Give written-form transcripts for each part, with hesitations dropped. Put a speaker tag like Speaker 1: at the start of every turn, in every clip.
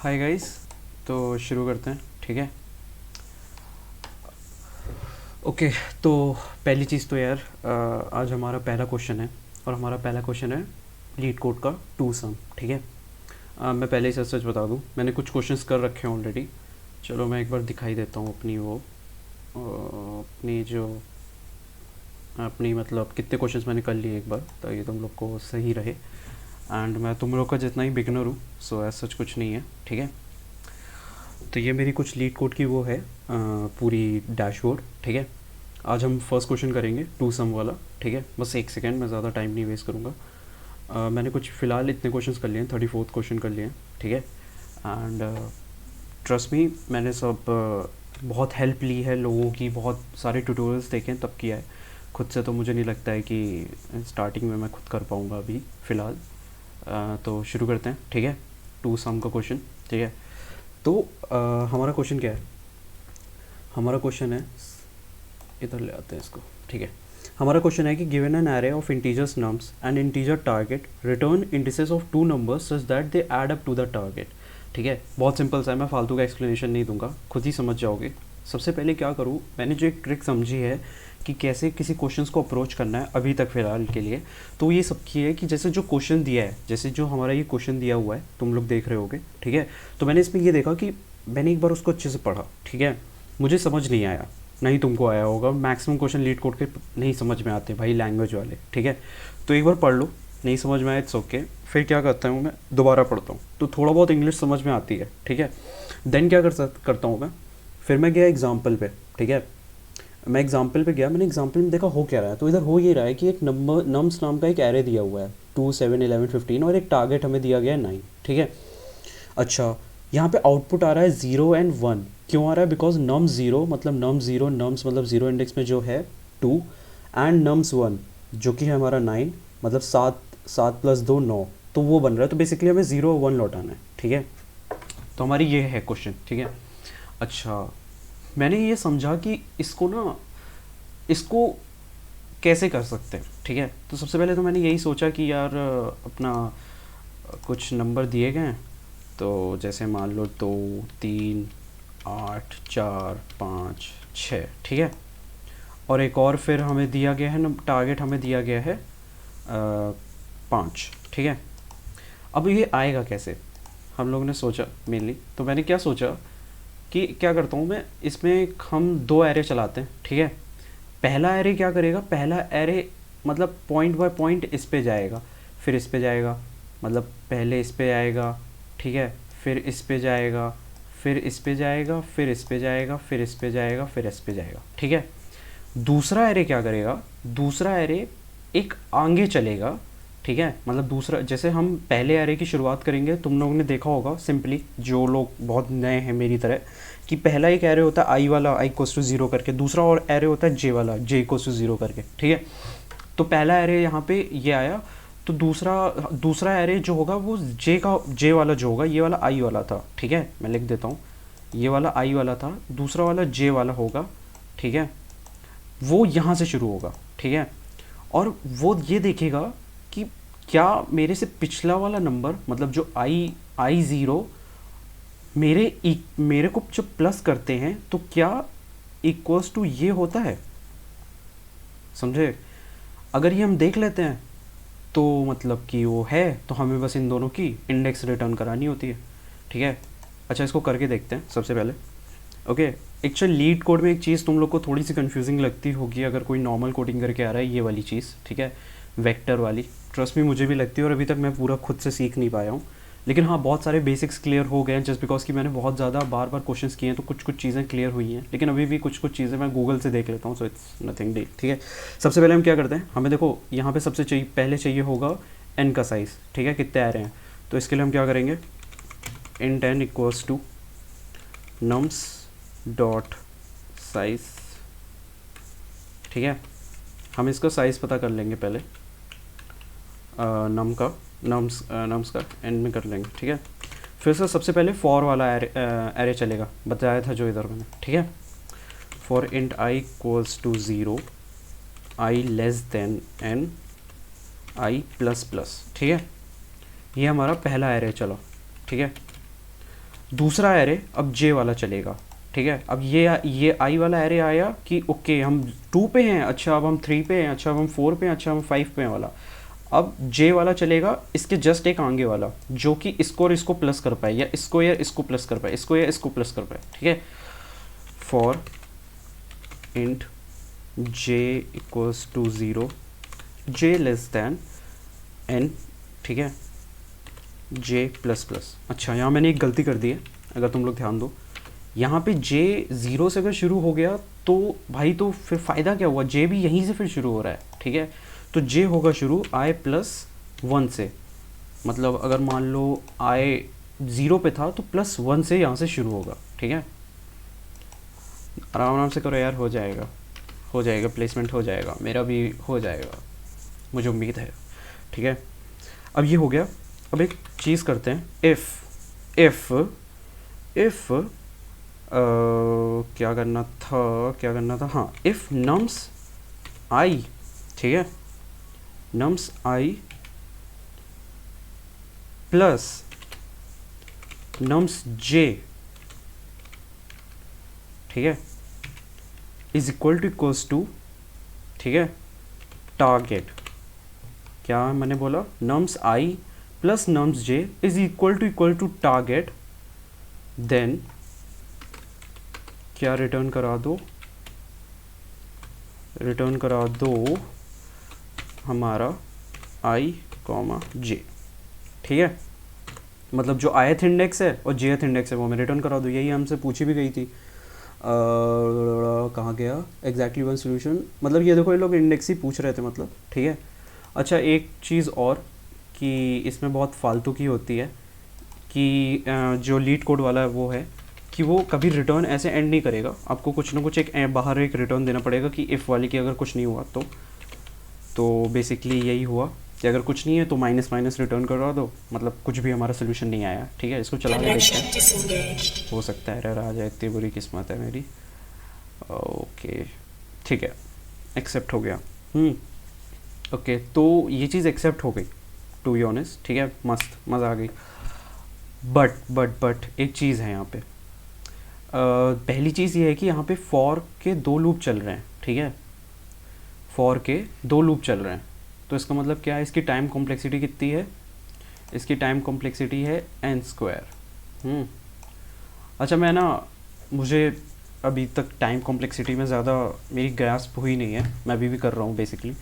Speaker 1: Hi guys. तो शुरू करते हैं, ठीक है। ओके। तो पहली चीज़ तो यार आज हमारा पहला क्वेश्चन है, और हमारा पहला क्वेश्चन है लीड कोड का टू सम, ठीक है। मैं पहले ही सच सच बता दूं, मैंने कुछ क्वेश्चंस कर रखे हैं ऑलरेडी। चलो मैं एक बार दिखाई देता हूँ अपनी वो अपनी जो अपनी मतलब कितने क्वेश्चंस मैंने कर लिए एक बार, ताकि तुम लोग को सही रहे। एंड मैं तुम लोग का जितना ही बिगनर हूँ, सो ऐसा सच कुछ नहीं है, ठीक है। तो ये मेरी कुछ लीड कोड की वो है पूरी डैशबोर्ड, ठीक है। आज हम फर्स्ट क्वेश्चन करेंगे टू सम वाला, ठीक है। बस एक सेकेंड, मैं ज़्यादा टाइम नहीं वेस्ट करूँगा। मैंने कुछ फ़िलहाल इतने क्वेश्चंस कर लिए हैं, 34th क्वेश्चन कर लिए हैं, ठीक है। एंड ट्रस्ट मी, मैंने सब बहुत हेल्प ली है लोगों की, बहुत सारे ट्यूटोरियल्स देखे हैं तब किया है। खुद से तो मुझे नहीं लगता है कि स्टार्टिंग में मैं खुद कर पाऊँगा अभी फ़िलहाल। तो शुरू करते हैं, ठीक है। टू सम का क्वेश्चन, ठीक है। तो हमारा क्वेश्चन क्या है? हमारा क्वेश्चन है, इधर ले आते हैं इसको, ठीक है। हमारा क्वेश्चन है कि given an array of integers nums and integer target return indices of two numbers such that they add up to the target, ठीक है। बहुत सिंपल सा है, मैं फालतू का एक्सप्लेनेशन नहीं दूंगा, खुद ही समझ जाओगे। सबसे पहले क्या करूँ, मैंने जो एक ट्रिक समझी है कि कैसे किसी क्वेश्चंस को अप्रोच करना है अभी तक फ़िलहाल के लिए, तो ये सबकी है कि जैसे जो क्वेश्चन दिया है, जैसे जो हमारा ये क्वेश्चन दिया हुआ है तुम लोग देख रहे होगे, ठीक है। तो मैंने इसमें ये देखा कि मैंने एक बार उसको अच्छे से पढ़ा, ठीक है। मुझे समझ नहीं आया, नहीं तुमको आया होगा। मैक्सिमम क्वेश्चन लीड कोड के नहीं समझ में आते भाई, लैंग्वेज वाले, ठीक है। तो एक बार पढ़ लो, नहीं समझ में आया इट्स ओके। फिर क्या करता हूँ मैं, दोबारा पढ़ता हूँ, तो थोड़ा बहुत इंग्लिश समझ में आती है, ठीक है। देन क्या करता हूँ मैं, फिर मैं गया एग्जाम्पल पे, ठीक है। मैं एग्जाम्पल पे गया, मैंने एग्जाम्पल में देखा हो क्या रहा है। तो इधर हो ये रहा है कि एक नंबर नम्स नाम का एक एरे दिया हुआ है 2, 7, 11, 15, और एक टारगेट हमें दिया गया है 9, ठीक है। अच्छा, यहाँ पे आउटपुट आ रहा है 0 एंड 1। क्यों आ रहा है? बिकॉज नम्स 0 मतलब नम्स 0, नम्स मतलब 0 इंडेक्स में जो है 2, एंड नम्स 1 जो कि है हमारा 9, मतलब 7, 7 + 2 9, तो वो बन रहा है। तो बेसिकली हमें 0 1 लौटाना है, ठीक है। तो हमारी ये है क्वेश्चन, ठीक है। अच्छा, मैंने ये समझा कि इसको कैसे कर सकते हैं, ठीक है। तो सबसे पहले तो मैंने यही सोचा कि यार अपना कुछ नंबर दिए गए हैं, तो जैसे मान लो 2, 3, 8, 4, 5, 6, ठीक है। और एक और फिर हमें दिया गया है टारगेट हमें दिया गया है 5, ठीक है। अब ये आएगा कैसे, हम लोगों ने सोचा मेनली। तो मैंने क्या सोचा कि क्या करता हूँ मैं, इसमें हम 2 एरे चलाते हैं, ठीक है। पहला एरे क्या करेगा, पहला एरे मतलब पॉइंट बाय पॉइंट इस पे जाएगा, फिर इस पे जाएगा, मतलब पहले इस पे आएगा, ठीक है, फिर इस पे जाएगा, फिर इस पे जाएगा, फिर इस पे जाएगा, फिर इस पे जाएगा, फिर इस पे जाएगा, ठीक है। दूसरा एरे क्या करेगा, दूसरा एरे एक आगे चलेगा, ठीक है। मतलब दूसरा, जैसे हम पहले एरे की शुरुआत करेंगे, तुम लोगों ने देखा होगा सिंपली, जो लोग बहुत नए हैं मेरी तरह, कि पहला एक एरे होता है आई वाला, आई इक्वल्स टू 0 करके, दूसरा और एरे होता है जे वाला, जे इक्वल्स टू 0 करके, ठीक है। तो पहला एरे यहाँ पे ये आया, तो दूसरा दूसरा एरे जो होगा वो जे वाला जो होगा, ये वाला आई वाला था, ठीक है। मैं लिख देता हूँ, ये वाला आई वाला था, दूसरा वाला जे वाला होगा, ठीक है। वो यहाँ से शुरू होगा, ठीक है। और वो ये देखेगा कि क्या मेरे से पिछला वाला नंबर, मतलब जो आई 0 मेरे को जब प्लस करते हैं तो क्या इक्वल्स टू ये होता है, समझे। अगर ये हम देख लेते हैं तो मतलब कि वो है, तो हमें बस इन दोनों की इंडेक्स रिटर्न करानी होती है, ठीक है। अच्छा, इसको करके देखते हैं सबसे पहले। ओके, एक्चुअल लीड कोड में एक चीज़ तुम लोग को थोड़ी सी कंफ्यूजिंग लगती होगी अगर कोई नॉर्मल कोडिंग करके आ रहा है, ये वाली चीज़, ठीक है, वेक्टर वाली। ट्रस्ट में मुझे भी लगती है, और अभी तक मैं पूरा खुद से सीख नहीं पाया हूँ। लेकिन हाँ, बहुत सारे बेसिक्स क्लियर हो गए हैं, जस्ट बिकॉज कि मैंने बहुत ज़्यादा बार बार क्वेश्चंस किए हैं, तो कुछ कुछ चीज़ें क्लियर हुई हैं। लेकिन अभी भी कुछ कुछ चीज़ें मैं गूगल से देख लेता हूँ, सो इट्स नथिंग डील, ठीक है। सबसे पहले हम क्या करते हैं, हमें देखो यहाँ पे सबसे पहले चाहिए होगा एन का साइज़, ठीक है, कितने आ रहे हैं। तो इसके लिए हम क्या करेंगे, int n equals to nums dot size, ठीक है। हम इसका साइज़ पता कर लेंगे पहले, नम्स का एंड में कर लेंगे, ठीक है। फिर से सबसे पहले फॉर वाला एरे चलेगा, बताया था जो इधर मैंने, ठीक है। For int i equals to 0, i less than n, i plus plus, ठीक है। ये हमारा पहला एरे चला, ठीक है। दूसरा एरे अब जे वाला चलेगा, ठीक है। अब ये आई वाला एरे आया कि ओके हम 2 पे हैं, अच्छा अब हम 3 पे हैं, अच्छा अब हम 4 पे हैं, अच्छा हम 5 पे हैं वाला। अब जे वाला चलेगा इसके जस्ट एक आगे वाला, जो कि इसको और इसको प्लस कर पाए, या इसको प्लस कर पाए, इसको या इसको प्लस कर पाए, ठीक है। For int j equals to 0, j less than n, ठीक है, जे प्लस प्लस। अच्छा यहाँ मैंने एक गलती कर दी है, अगर तुम लोग ध्यान दो, यहाँ पे जे 0 से अगर शुरू हो गया तो भाई तो फिर फ़ायदा क्या हुआ, जे भी यहीं से फिर शुरू हो रहा है, ठीक है। तो जे होगा शुरू i प्लस 1 से, मतलब अगर मान लो i 0 पे था तो प्लस 1 से यहाँ से शुरू होगा, ठीक है। आराम आराम से करो यार, हो जाएगा, हो जाएगा, प्लेसमेंट हो जाएगा, मेरा भी हो जाएगा, मुझे उम्मीद है, ठीक है। अब ये हो गया। अब एक चीज़ करते हैं, इफ़ क्या करना था, हाँ, इफ़ नम्स i, ठीक है, nums i plus nums j, ठीक है, इज इक्वल्स टू, ठीक है, टारगेट। क्या मैंने बोला, nums i plus nums j is equal to target, then क्या रिटर्न करा दो हमारा i, j, ठीक है। मतलब जो ith इंडेक्स है और jth इंडेक्स है वो मैं रिटर्न करा दूँ, यही हमसे पूछी भी गई थी। कहाँ गया एग्जैक्टली वन सोल्यूशन, मतलब ये देखो ये लोग इंडेक्स ही पूछ रहे थे, मतलब, ठीक है। अच्छा एक चीज़ और कि इसमें बहुत फालतू की होती है कि जो लीड कोड वाला है वो है कि वो कभी रिटर्न ऐसे एंड नहीं करेगा, आपको कुछ ना कुछ एक बाहर एक रिटर्न देना पड़ेगा कि इफ़ वाली की अगर कुछ नहीं हुआ तो बेसिकली यही हुआ कि अगर कुछ नहीं है तो माइनस माइनस रिटर्न करवा दो, मतलब कुछ भी हमारा सोल्यूशन नहीं आया, ठीक है। इसको चला के देखते हैं, हो सकता है एरर आ जाए, इतनी बुरी किस्मत है मेरी। ओके ठीक है, एक्सेप्ट हो गया। ओके तो ये चीज़ एक्सेप्ट हो गई, टू बी ऑनेस्ट, ठीक है, मस्त, मज़ा आ गई। बट एक चीज़ है यहाँ पे। पहली चीज़ ये है कि यहाँ पे फॉर के 2 लूप चल रहे हैं, ठीक है, फॉर के 2 लूप चल रहे हैं। तो इसका मतलब क्या है, इसकी टाइम कॉम्प्लेक्सिटी कितनी है, इसकी टाइम कॉम्प्लेक्सिटी है n²। अच्छा मैं ना, मुझे अभी तक टाइम कॉम्प्लेक्सिटी में ज़्यादा मेरी ग्रास्प हुई नहीं है, मैं अभी भी कर रहा हूँ बेसिकली,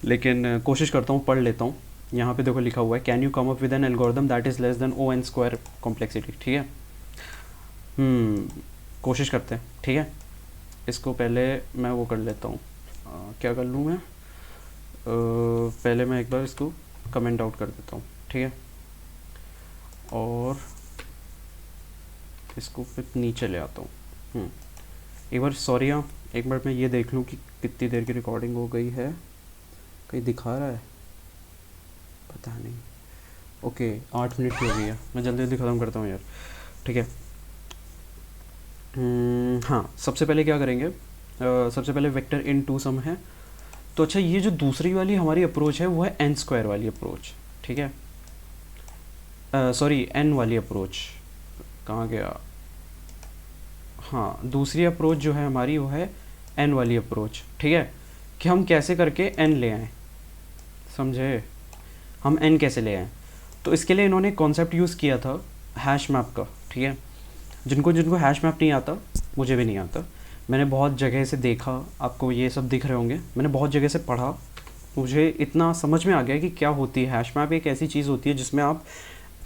Speaker 1: लेकिन कोशिश करता हूँ, पढ़ लेता हूँ। यहाँ पे देखो लिखा हुआ है, can you come up with an algorithm that is less then O(n²) complexity, ठीक है। कोशिश करते हैं, ठीक है। इसको पहले मैं वो कर लेता हूँ, क्या कर लूँ मैं, पहले मैं एक बार इसको कमेंट आउट कर देता हूँ, ठीक है, और इसको फिर नीचे ले आता हूँ। एक बार सॉरी हाँ, एक बार मैं ये देख लूँ कि कितनी देर की रिकॉर्डिंग हो गई है, कहीं दिखा रहा है, पता नहीं। ओके 8 मिनट की हो गई है, मैं जल्दी जल्दी ख़त्म करता हूँ यार, ठीक है। हाँ सबसे पहले क्या करेंगे, सबसे पहले वेक्टर इन टू सम है। तो अच्छा ये जो दूसरी वाली हमारी अप्रोच है वो है n² वाली अप्रोच, ठीक है, सॉरी n वाली अप्रोच, कहाँ गया, हाँ दूसरी अप्रोच जो है हमारी वो है n वाली अप्रोच, ठीक है। कि हम कैसे करके n ले आएँ, समझे, हम n कैसे ले आएँ। तो इसके लिए इन्होंने कॉन्सेप्ट यूज़ किया था हैश मैप का, ठीक है। जिनको हैश मैप नहीं आता, मुझे भी नहीं आता, मैंने बहुत जगह से देखा, आपको ये सब दिख रहे होंगे, मैंने बहुत जगह से पढ़ा, मुझे इतना समझ में आ गया कि क्या होती है हैश मैप। एक ऐसी चीज़ होती है जिसमें आप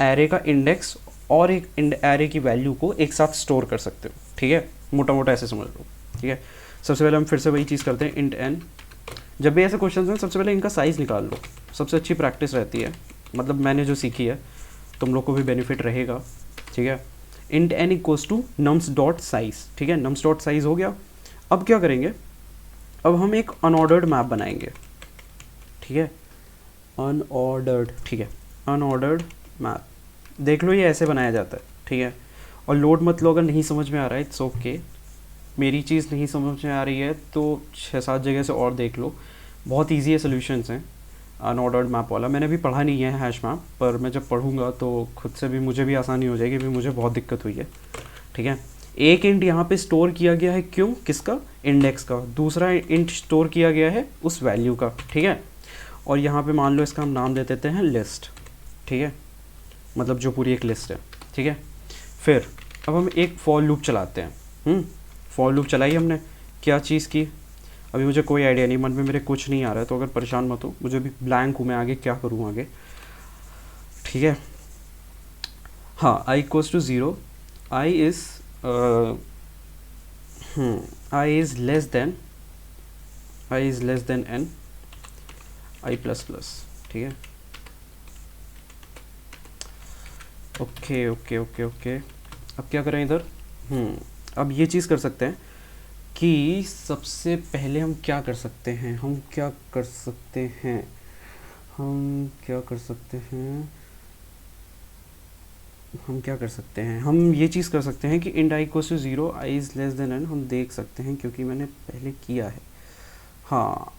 Speaker 1: एरे का इंडेक्स और एक एरे की वैल्यू को एक साथ स्टोर कर सकते हो, ठीक है, मोटा मोटा ऐसे समझ लो, ठीक है। सबसे पहले हम फिर से वही चीज़ करते हैं, इंट n। जब भी ऐसे क्वेश्चन हैं सबसे पहले इनका साइज़ निकाल लो, सबसे अच्छी प्रैक्टिस रहती है, मतलब मैंने जो सीखी है तुम लोग को भी बेनिफिट रहेगा, ठीक है। Int n equals to nums dot size, ठीक है, नम्स डॉट साइज़ हो गया। अब क्या करेंगे, अब हम एक अनऑर्डर्ड मैप बनाएंगे, ठीक है, अनऑर्डर्ड, ठीक है, अनऑर्डर्ड मैप। देख लो ये ऐसे बनाया जाता है, ठीक है, और लोड मत लो अगर नहीं समझ में आ रहा है, इट्स ओके। मेरी चीज़ नहीं समझ में आ रही है तो 6-7 जगह से और देख लो, बहुत ईजी है, सोल्यूशंस हैं, अनऑर्डर्ड मैप वाला। मैंने भी पढ़ा नहीं है हैश मैप, पर मैं जब पढ़ूंगा तो खुद से भी मुझे भी आसानी हो जाएगी, क्योंकि मुझे बहुत दिक्कत हुई है। ठीक है, एक इंट यहाँ पे स्टोर किया गया है, क्यों, किसका, इंडेक्स का। दूसरा इंट स्टोर किया गया है उस वैल्यू का। ठीक है, और यहाँ पे मान लो इसका हम नाम दे देते हैं लिस्ट। ठीक है, मतलब जो पूरी एक लिस्ट है। ठीक है, फिर अब हम एक फॉर लूप चलाते हैं। फॉर लूप चलाई हमने, क्या चीज़ की, अभी मुझे कोई आइडिया नहीं, मन में मेरे कुछ नहीं आ रहा है, तो अगर परेशान मत हो, मुझे भी ब्लैंक हूँ मैं, आगे क्या करूँ आगे। ठीक है, हाँ, i equals to 0, i is less than n, i plus plus. ठीक है, ओके ओके ओके ओके। अब क्या करें इधर, अब ये चीज़ कर सकते हैं कि सबसे पहले हम क्या कर सकते हैं, हम ये चीज़ कर सकते हैं कि int i equals to 0, i is less than n। हम देख सकते हैं क्योंकि मैंने पहले किया है। हाँ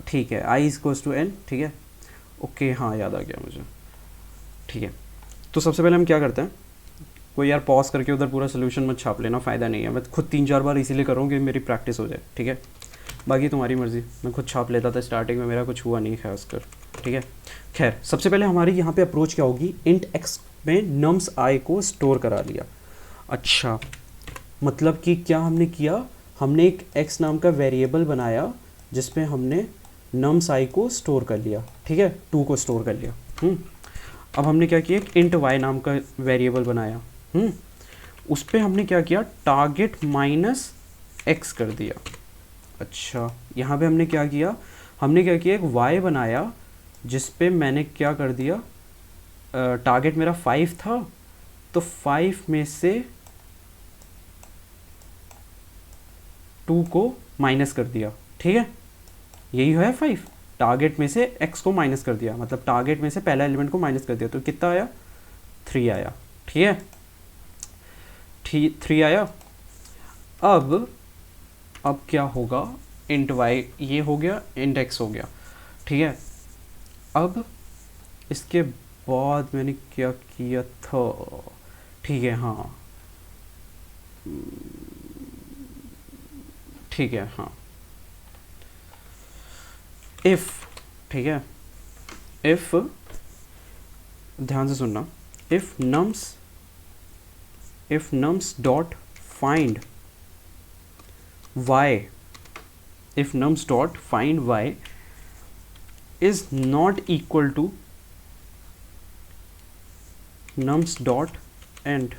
Speaker 1: ठीक है, i इक्वल्स टू n। ठीक है, ओके, हाँ याद आ गया मुझे। ठीक है, तो सबसे पहले हम क्या करते हैं, कोई यार पॉज करके उधर पूरा सोल्यूशन मत छाप लेना, फ़ायदा नहीं है। मैं खुद 3-4 बार इसीलिए कर रहा हूँ कि मेरी प्रैक्टिस हो जाए। ठीक है, बाकी तुम्हारी मर्ज़ी, मैं खुद छाप लेता था स्टार्टिंग में, मेरा कुछ हुआ नहीं खासकर। ठीक है, खैर सबसे पहले हमारी यहाँ पे अप्रोच क्या होगी, इंट x में नम्स i को स्टोर करा लिया। अच्छा, मतलब कि क्या हमने किया, हमने एक x नाम का वेरिएबल बनाया जिसमें हमने नम्स i को स्टोर कर लिया। ठीक है, 2 को स्टोर कर लिया। अब हमने क्या किया, एक इंट y नाम का वेरिएबल बनाया। उस पर हमने क्या किया, टारगेट माइनस x कर दिया। अच्छा, यहाँ पे हमने क्या किया, एक y बनाया जिस पे मैंने क्या कर दिया, टारगेट मेरा 5 था, तो 5 में से 2 को माइनस कर दिया। ठीक है, यही है 5, टारगेट में से x को माइनस कर दिया, मतलब टारगेट में से पहला एलिमेंट को माइनस कर दिया, तो कितना आया, 3 आया। ठीक है, 3 आया। अब क्या होगा, इंट y ये हो गया, इंट x हो गया। ठीक है, अब इसके बाद मैंने क्या किया था, ठीक है, हाँ ठीक है, हाँ, इफ़, ठीक है, इफ़, ध्यान से सुनना, if nums dot find y, if nums dot find y is not equal to nums dot end।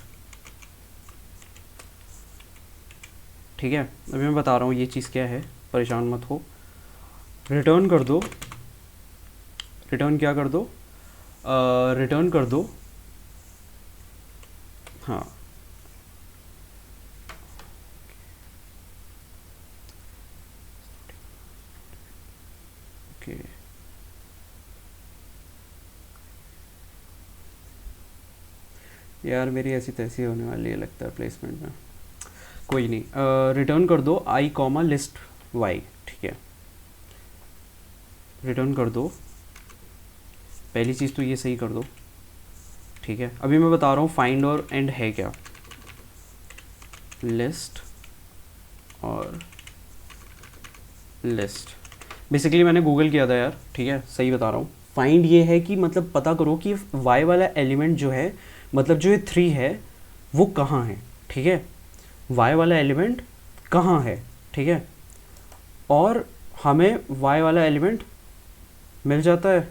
Speaker 1: ठीक है, अभी मैं बता रहा हूँ ये चीज़ क्या है, परेशान मत हो। रिटर्न कर दो, हाँ, ओके, यार मेरी ऐसी तैसी होने वाली है लगता है प्लेसमेंट में, कोई नहीं। रिटर्न कर दो i कॉमा लिस्ट y। ठीक है, रिटर्न कर दो, पहली चीज़ तो ये सही कर दो। ठीक है, अभी मैं बता रहा हूँ फाइंड और एंड है क्या, लिस्ट और लिस्ट। बेसिकली मैंने गूगल किया था यार, ठीक है, सही बता रहा हूँ। फाइंड ये है कि मतलब पता करो कि y वाला एलिमेंट जो है, मतलब जो ये 3 है वो कहाँ है। ठीक है, y वाला एलिमेंट कहाँ है। ठीक है, और हमें y वाला एलिमेंट मिल जाता है,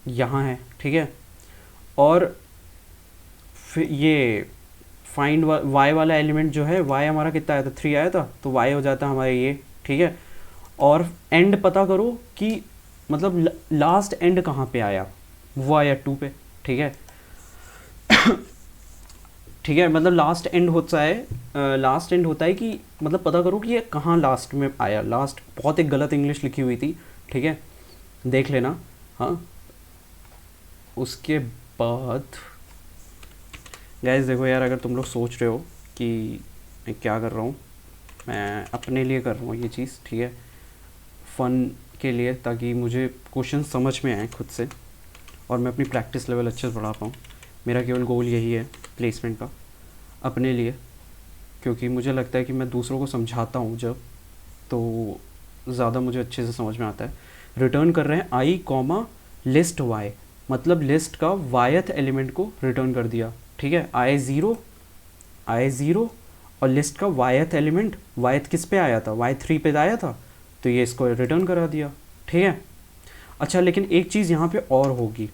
Speaker 1: यहाँ है। ठीक है, और फिर ये फाइंड y वाला एलिमेंट जो है, y हमारा कितना आया था, 3 आया था, तो y हो जाता है हमारा ये। ठीक है, और एंड पता करो कि मतलब लास्ट एंड कहाँ पे आया, वो आया 2 पे। ठीक है ठीक है, मतलब लास्ट एंड होता है कि मतलब पता करो कि ये कहाँ लास्ट में आया। लास्ट बहुत एक गलत इंग्लिश लिखी हुई थी, ठीक है, देख लेना। हाँ, उसके बाद गाइस देखो यार, अगर तुम लोग सोच रहे हो कि मैं क्या कर रहा हूँ, मैं अपने लिए कर रहा हूँ ये चीज़, ठीक है, फ़न के लिए, ताकि मुझे क्वेश्चन समझ में आए खुद से और मैं अपनी प्रैक्टिस लेवल अच्छे से बढ़ा पाऊँ। मेरा केवल गोल यही है प्लेसमेंट का, अपने लिए, क्योंकि मुझे लगता है कि मैं दूसरों को समझाता हूँ जब, तो ज़्यादा मुझे अच्छे से समझ में आता है। रिटर्न कर रहे हैं आई कॉमा लिस्ट वाई, मतलब लिस्ट का वायथ एलिमेंट को रिटर्न कर दिया, ठीक है। आई ज़ीरो और लिस्ट का वायथ एलिमेंट, वायथ किस पे आया था, वाई 3 पे आया था, तो ये इसको रिटर्न करा दिया, ठीक है। अच्छा, लेकिन एक चीज़ यहाँ पे और होगी,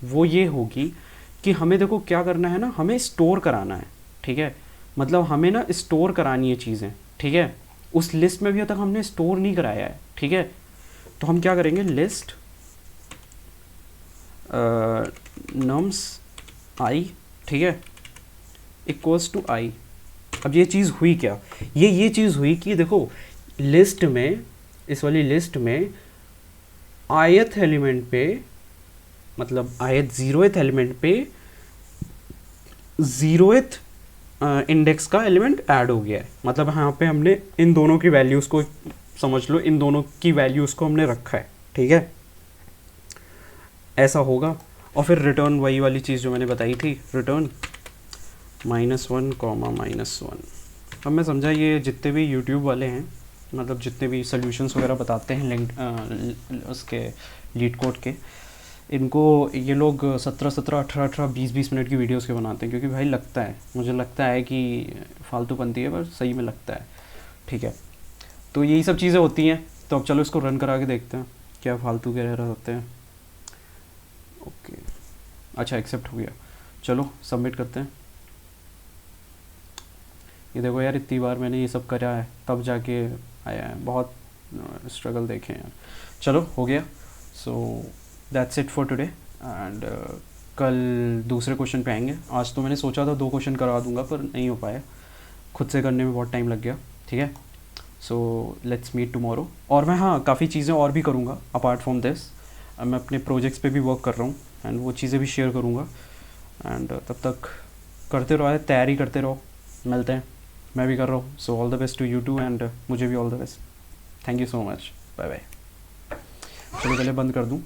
Speaker 1: वो ये होगी कि हमें देखो क्या करना है ना, हमें स्टोर कराना है, ठीक है। मतलब हमें ना स्टोर करानी है चीज़ें, ठीक है। उस लिस्ट में भी अब तक हमने स्टोर नहीं कराया है, ठीक है। तो हम क्या करेंगे, लिस्ट नम्स आई, ठीक है, इक्वल्स टू आई। अब ये चीज़ हुई क्या, ये चीज़ हुई कि देखो लिस्ट में, इस वाली लिस्ट में आयथ एलिमेंट पे, मतलब आयथ ज़ीरोथ एलिमेंट पे ज़ीरोथ इंडेक्स का एलिमेंट ऐड हो गया है। मतलब यहाँ पे हमने इन दोनों की वैल्यूज़ को, समझ लो इन दोनों की वैल्यूज़ को हमने रखा है, ठीक है। ऐसा होगा। और फिर रिटर्न वही वाली चीज़ जो मैंने बताई थी, रिटर्न -1 कॉमा -1। अब मैं समझा ये जितने भी यूट्यूब वाले हैं, मतलब जितने भी सोल्यूशंस वगैरह बताते हैं लिंक उसके लीड कोड के, इनको ये लोग 17 18 20 मिनट की वीडियोस के बनाते हैं, क्योंकि भाई लगता है, मुझे लगता है कि फालतू बनती है, पर सही में लगता है, ठीक है। तो यही सब चीज़ें होती हैं। तो अब चलो इसको रन करा के देखते हैं क्या फालतू के रह रहे होते हैं। ओके, अच्छा एक्सेप्ट हो गया, चलो सबमिट करते हैं। ये देखो यार, इतनी बार मैंने ये सब करा है तब जाके आया है, बहुत स्ट्रगल देखे हैं यार। चलो हो गया। So that's it for today, and कल दूसरे क्वेश्चन पे आएंगे। आज तो मैंने सोचा था 2 क्वेश्चन करा दूंगा, पर नहीं हो पाया, खुद से करने में बहुत टाइम लग गया, ठीक है। So let's meet tomorrow. और मैं हाँ काफ़ी चीज़ें और भी करूँगा अपार्ट फ्रॉम दिस। मैं अपने प्रोजेक्ट्स पे भी वर्क कर रहा हूँ, एंड वो चीज़ें भी शेयर करूँगा। एंड तब तक करते रहो, तैयारी करते रहो, मिलते हैं। मैं भी कर रहा हूँ। So all the best to you too, and मुझे भी all the best. Thank you so much, bye bye. चलो पहले बंद कर दूँ।